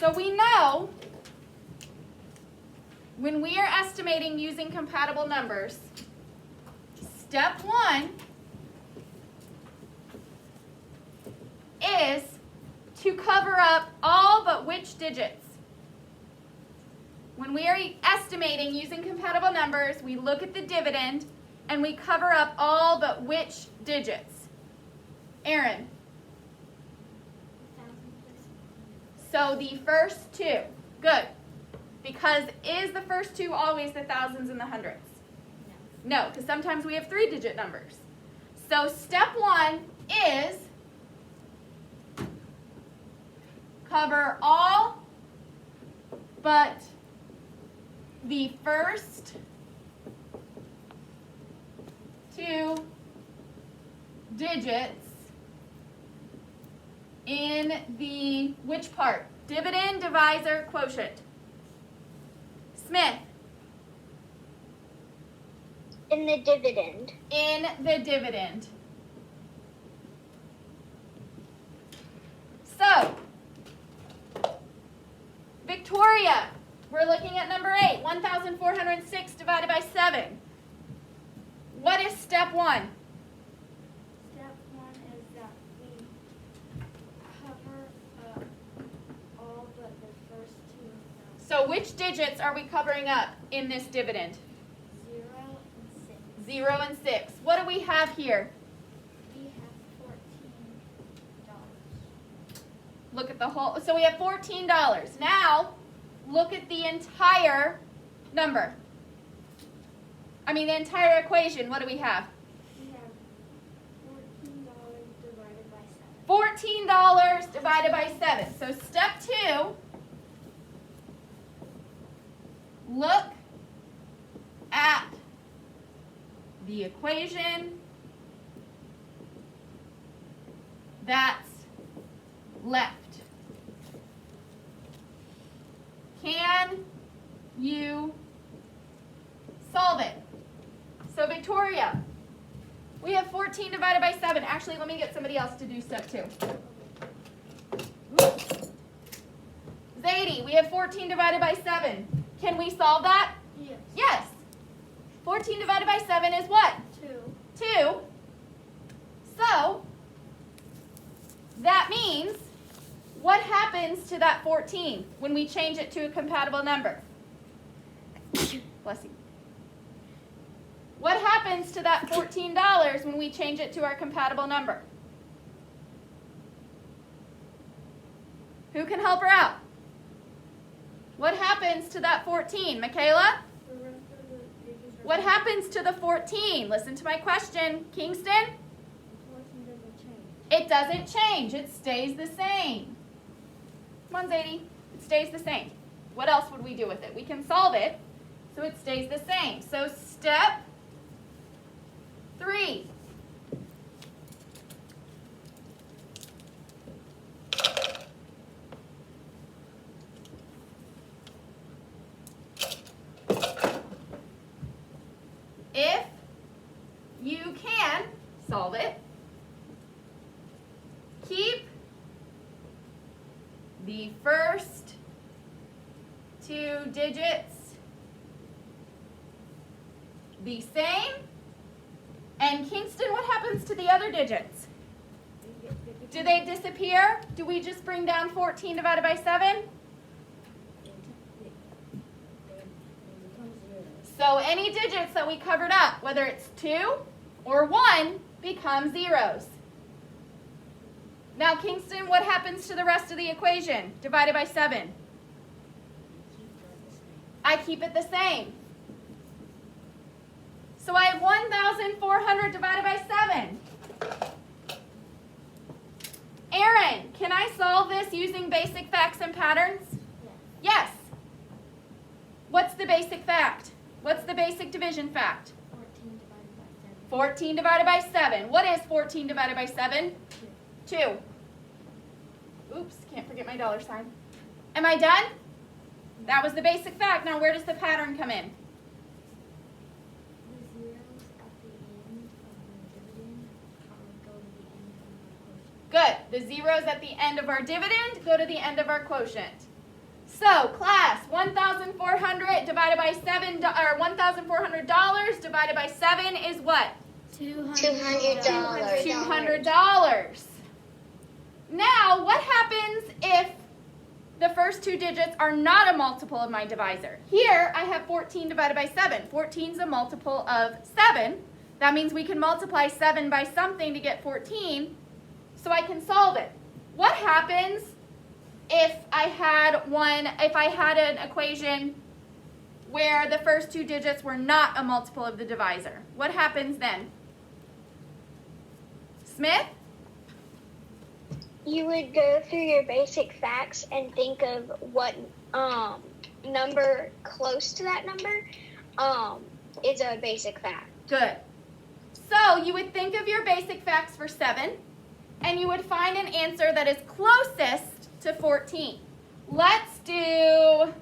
So we know when we are estimating using compatible numbers, step 1 is to cover up all but which digits? When we are estimating using compatible numbers, we look at the dividend and we cover up all but which digits? Aaron. So the first two. Good. Because is the first two always the thousands and the hundreds? No, because sometimes we have 3-digit numbers. So step 1 is cover all but the first 2 digits in the which part? Dividend, divisor, quotient. Smith. In the dividend. In the dividend. So, Victoria, we're looking at number 8, 1,406 divided by 7. What is step 1? Step 1 is that we cover up all but the first 2 So which digits are we covering up in this dividend? 0 and 6. 0 and 6. What do we have here? We have $14. Look at the whole, so we have $14. Now, look at the entire number. I mean the entire equation. What do we have? We have $14 divided by 7. $14 divided by 7. So step 2, look at the equation that's left. Can you solve it? So Victoria, we have 14 divided by 7. Actually, let me get somebody else to do step 2. Oops. Zadie, we have 14 divided by 7. Can we solve that? Yes. Yes. 14 divided by 7 is what? 2. 2. So, that means, what happens to that 14 when we change it to a compatible number? Bless you. What happens to that $14 when we change it to our compatible number? Who can help her out? What happens to that 14? Michaela? The rest of the digits are What happens to the 14? Listen to my question. Kingston? 14 doesn't change. It doesn't change. It stays the same. Come on, Zadie. It stays the same. What else would we do with it? We can solve it so it stays the same. So step 3. If you can solve it, keep the first 2 digits the same. And Kingston, what happens to the other digits? Do they disappear? Do we just bring down 14 divided by 7? So any digits that we covered up, whether it's 2 or 1, become zeros. Now, Kingston, what happens to the rest of the equation divided by 7? I keep it the same. So I have 1,400 divided by 7. Aaron, can I solve this using basic facts and patterns? Yes. What's the basic fact? What's the basic division fact? 14 divided by 7. What is 14 divided by 7? 2. Oops, can't forget my dollar sign. Am I done? That was the basic fact. Now where does the pattern come in? The zeros at the end Good. The zeros go to the end of the quotient. at the end of our dividend go to the end of our quotient. So, class, 1,400 divided by 7, or $1,400 divided by 7 is what? $200. $200. Now, what happens if the first two digits are not a multiple of my divisor? Here, I have 14 divided by 7. 14 is a multiple of 7. That means we can multiply 7 by something to get 14, so I can solve it. What happens if I had an equation where the first two digits were not a multiple of the divisor? What happens then? Smith? You would go through your basic facts and think of what number close to that number is a basic fact. Good. So you would think of your basic facts for 7, and you would find an answer that is closest to 14. Let's do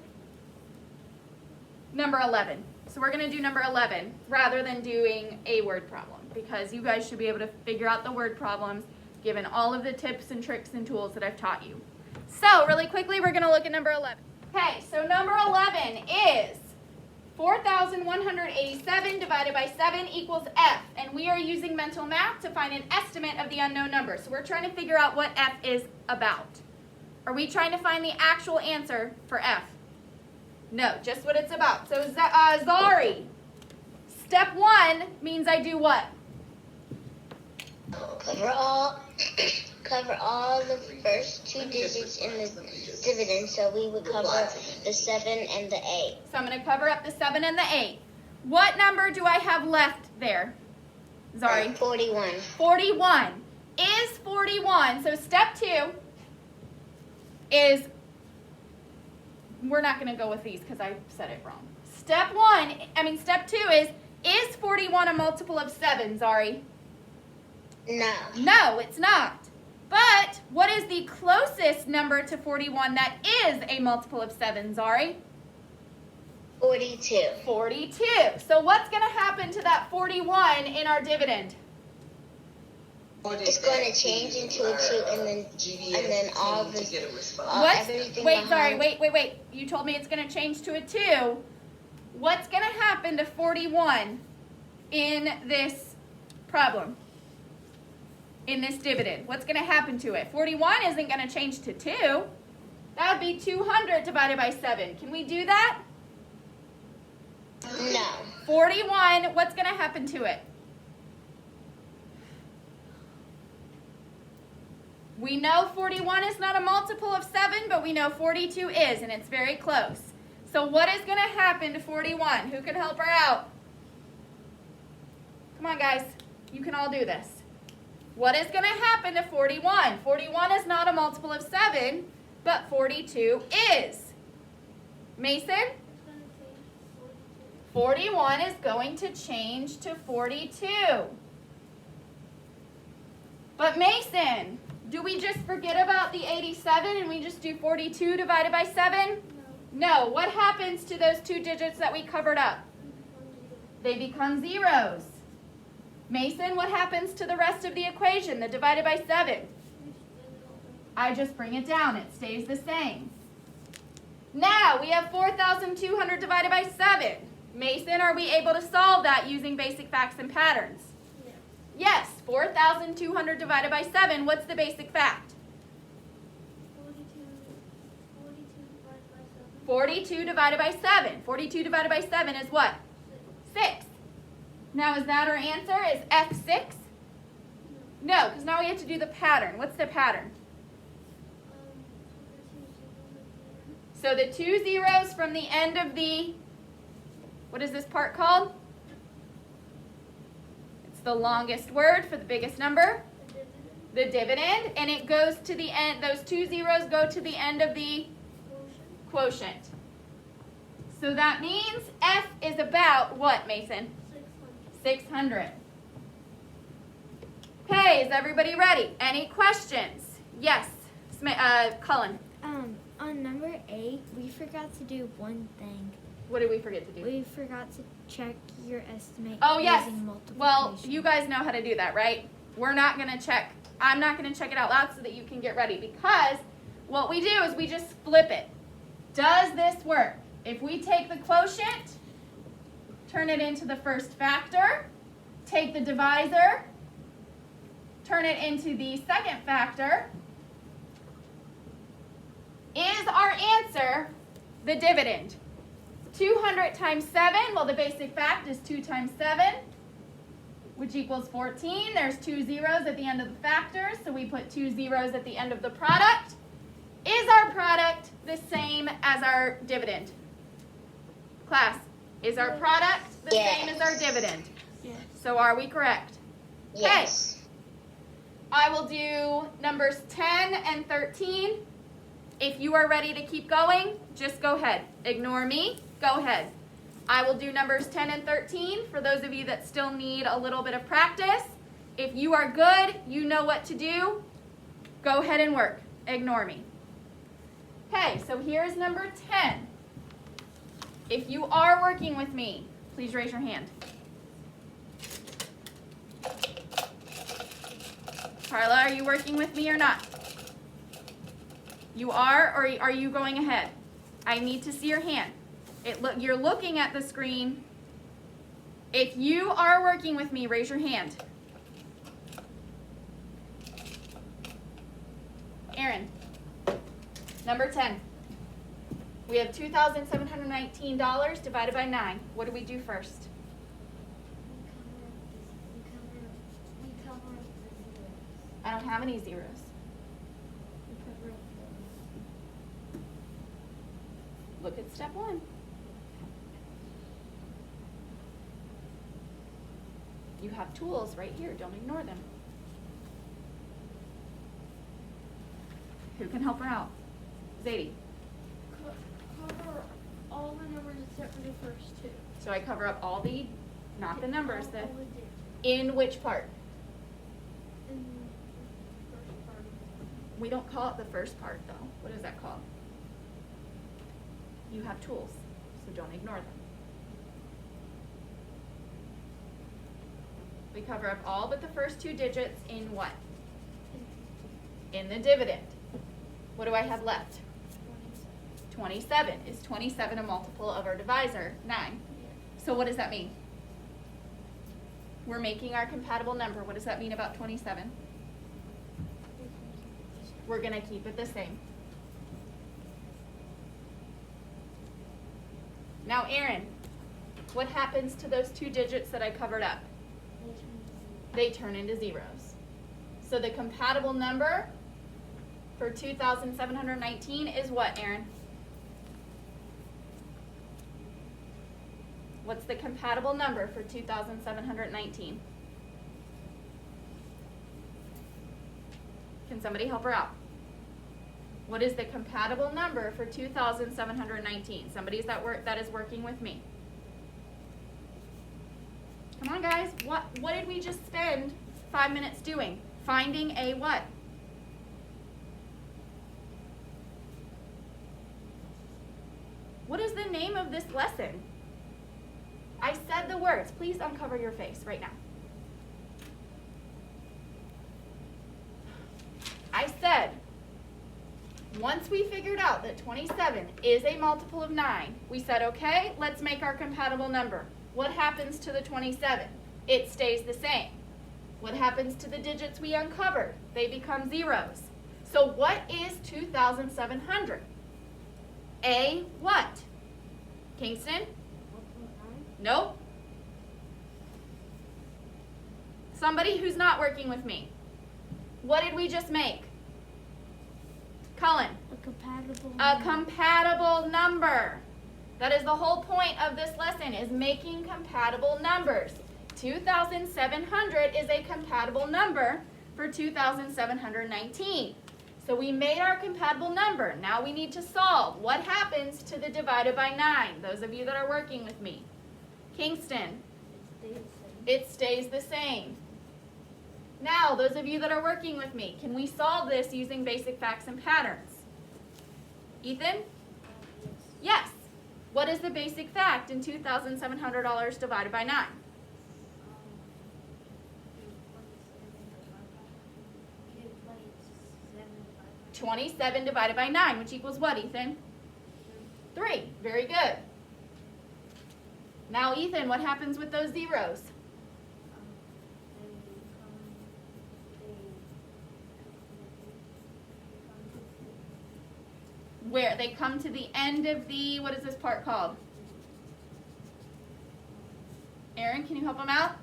number 11. So we're going to do number 11 rather than doing a word problem, because you guys should be able to figure out the word problems given all of the tips and tricks and tools that I've taught you. So really quickly, we're going to look at number 11. Okay, so number 11 is 4,187 divided by 7 equals F, and we are using mental math to find an estimate of the unknown number. So we're trying to figure out what F is about. Are we trying to find the actual answer for F? No, just what it's about. So Zari, step 1 means I do what? Cover all the first two digits in the dividend, so we would cover the 7 and the 8. So I'm going to cover up the 7 and the 8. What number do I have left there, Zari? 41. 41. Is 41, so step 2 is, we're not going to go with these because I said it wrong. Step 2 is 41 a multiple of 7, Zari? No. No, it's not. But what is the closest number to 41 that is a multiple of 7, Zari? 42. 42. So what's going to happen to that 41 in our dividend? It's going to change into a 2, and then all the everything Wait, sorry, behind- wait. You told me it's going to change to a 2. What's going to happen to 41 in this problem? In this dividend? What's going to happen to it? 41 isn't going to change to 2. That would be 200 divided by 7. Can we do that? No. 41, what's going to happen to it? We know 41 is not a multiple of 7, but we know 42 is, and it's very close. So what is going to happen to 41? Who can help her out? Come on, guys. You can all do this. What is going to happen to 41? 41 is not a multiple of 7, but 42 is. Mason? 41 is going to change to 42. But Mason, do we just forget about the 87 and we just do 42 divided by 7? No. What happens to those two digits that we covered up? They become zeros. Mason, what happens to the rest of the equation, the divided by 7? I just bring it down. It stays the same. Now, we have 4,200 divided by 7. Mason, are we able to solve that using basic facts and patterns? Yes, 4,200 divided by 7. What's the basic fact? 42 divided by 7. 42 divided by 7 is what? 6. Now, is that our answer? Is F 6? No, because now we have to do the pattern. What's the pattern? So the 2 zeros from the end of the, what is this part called? It's the longest word for the biggest number. The dividend. And it goes to the end, those 2 zeros go to the end of the quotient. So that means F is about what, Mason? 600. Okay, is everybody ready? Any questions? Yes, Cullen. On number 8, we forgot to do one thing. What did we forget to do? We forgot to check your estimate Oh, yes. using multiplication. Well, you guys know how to do that, right? We're not going to check. I'm not going to check it out loud so that you can get ready, because what we do is we just flip it. Does this work? If we take the quotient, turn it into the first factor, take the divisor, turn it into the second factor, is our answer the dividend? 200 times 7, well, the basic fact is 2 times 7, which equals 14. There's 2 zeros at the end of the factors, so we put 2 zeros at the end of the product. Is our product the same as our dividend? Class, is our product the same as our dividend? Yes. So are we correct? Yes. I will do numbers 10 and 13. If you are ready to keep going, just go ahead. Ignore me. Go ahead. I will do numbers 10 and 13 for those of you that still need a little bit of practice. If you are good, you know what to do, go ahead and work. Ignore me. Okay, so here's number 10. If you are working with me, please raise your hand. Carla, are you working with me or not? You are, or are you going ahead? I need to see your hand. You're looking at the screen. If you are working with me, raise your hand. Aaron, number 10. We have $2,719 divided by 9. What do we do first? We cover up the zeros. I don't have any zeros. We cover up Look at step 1. You have tools right here. Don't ignore them. Who can help her out? Zadie. cover all the numbers except for the first two. So I cover up all the, not the numbers, All the, the digits in which part? in the first part. We don't call it the first part though. What is that called? You have tools, so don't ignore them. We cover up all but the first 2 digits in what? In the dividend. What do I have left? 27. Is 27 a multiple of our divisor? 9. So what does that mean? We're making our compatible number. What does that mean about 27? We're going to keep it the same. Now, Aaron, what happens to those 2 digits that I covered up? They turn into zeros. So the compatible number for 2,719 is what, Aaron? What's the compatible number for 2,719? Can somebody help her out? What is the compatible number for 2,719? Somebody that is working with me. Come on, guys. What did we just spend 5 minutes doing? Finding a what? What is the name of this lesson? I said the words. Please uncover your face right now. I said, once we figured out that 27 is a multiple of 9, we said, okay, let's make our compatible number. What happens to the 27? It stays the same. What happens to the digits we uncovered? They become zeros. So what is 2,700? A what? Kingston? Nope. Somebody who's not working with me. What did we just make? Cullen. A compatible A compatible number. That is the whole point of this lesson, is making compatible numbers. 2,700 is a compatible number for 2,719. So we made our compatible number. Now we need to solve. What happens to the divided by 9? Those of you that are working with me. Kingston. It stays the same. Now, those of you that are working with me, can we solve this using basic facts and patterns? Ethan? Yes. What is the basic fact in $2,700 divided by 9? 27 divided by 9, which equals what, Ethan? 3. Very good. Now, Ethan, what happens with those zeros? Where? They come to the end of the, what is this part called? Aaron, can you help them out?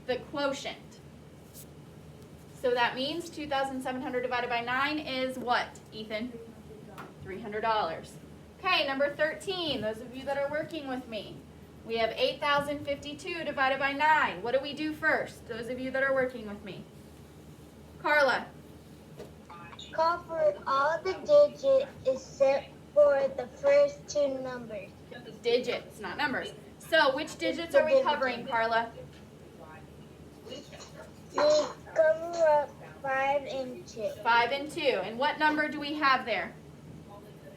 The quotient. So that means 2,700 divided by 9 is what, Ethan? $300. Okay, number 13, those of you that are working with me. We have 8,052 divided by 9. What do we do first? Those of you that are working with me. Carla. Call for all the digits except for the first two numbers. Digits, not numbers. So which digits are we covering, Carla? We cover up 5 and 2. 5 and 2. And what number do we have there?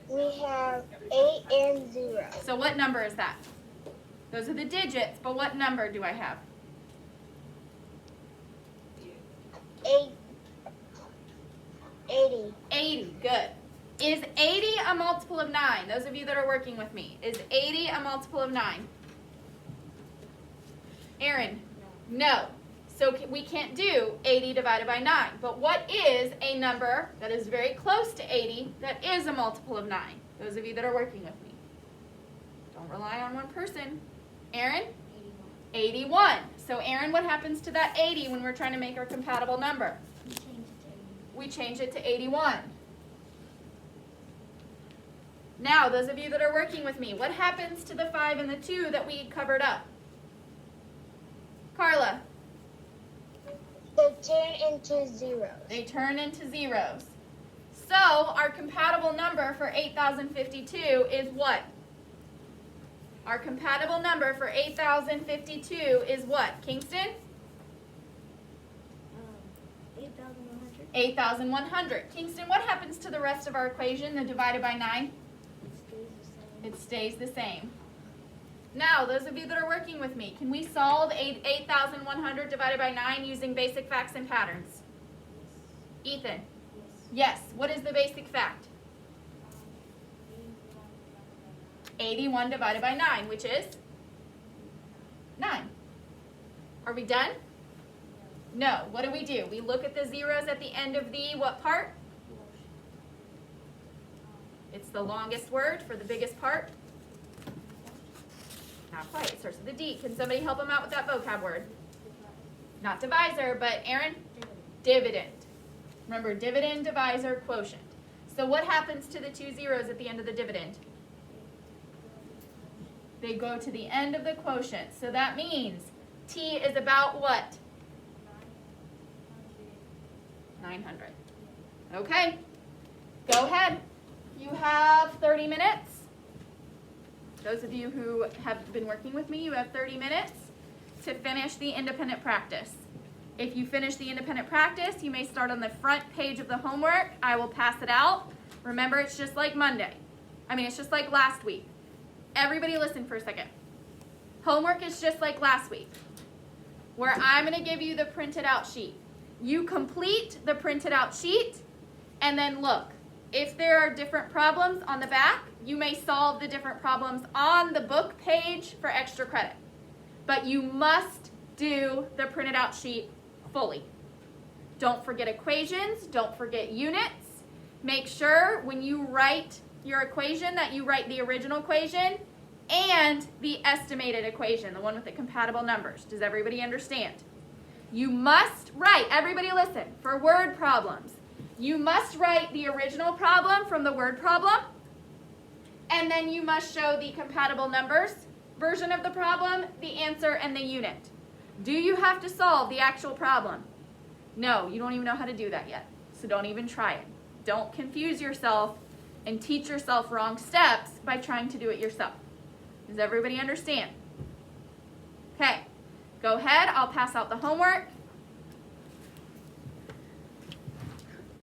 We have 8 and 0. So what number is that? Those are the digits, but what number do I have? 80. 80, good. Is 80 a multiple of 9? Those of you that are working with me. Is 80 a multiple of 9? Aaron? No. So we can't do 80 divided by 9. But what is a number that is very close to 80 that is a multiple of 9? Those of you that are working with me. Don't rely on one person. Aaron? 81. So Aaron, what happens to that 80 when we're trying to make our compatible number? We change it to 81. Now, those of you that are working with me, what happens to the 5 and the 2 that we covered up? Carla? They turn into zeros. They turn into zeros. So, our compatible number for 8,052 is what? Our compatible number for 8,052 is what? Kingston? 8,100. 8,100. Kingston, what happens to the rest of our equation, the divided by 9? It stays the same. Now, those of you that are working with me, can we solve 8,100 divided by 9 using basic facts and patterns? Ethan? Yes. What is the basic fact? 81 divided by 9, which is 9. Are we done? No. What do? We look at the zeros at the end of the what part? It's the longest word for the biggest part. Not quite. It starts with a D. Can somebody help them out with that vocab word? Not divisor, but Aaron? Dividend. Remember, dividend, divisor, quotient. So what happens to the two zeros at the end of the dividend? They go to the end of the quotient. So that means T is about what? 900. Okay. Go ahead. You have 30 minutes. Those of you who have been working with me, you have 30 minutes to finish the independent practice. If you finish the independent practice, you may start on the front page of the homework. I will pass it out. Remember, it's just like it's just like last week. Everybody listen for a second. Homework is just like last week, where I'm going to give you the printed out sheet. You complete the printed out sheet, and then look. If there are different problems on the back, you may solve the different problems on the book page for extra credit. But you must do the printed out sheet fully. Don't forget equations. Don't forget units. Make sure when you write your equation that you write the original equation and the estimated equation, the one with the compatible numbers. Does everybody understand? You must write, everybody listen, for word problems. You must write the original problem from the word problem, and then you must show the compatible numbers version of the problem, the answer, and the unit. Do you have to solve the actual problem? No, you don't even know how to do that yet, so don't even try it. Don't confuse yourself and teach yourself wrong steps by trying to do it yourself. Does everybody understand? Okay, go ahead. I'll pass out the homework.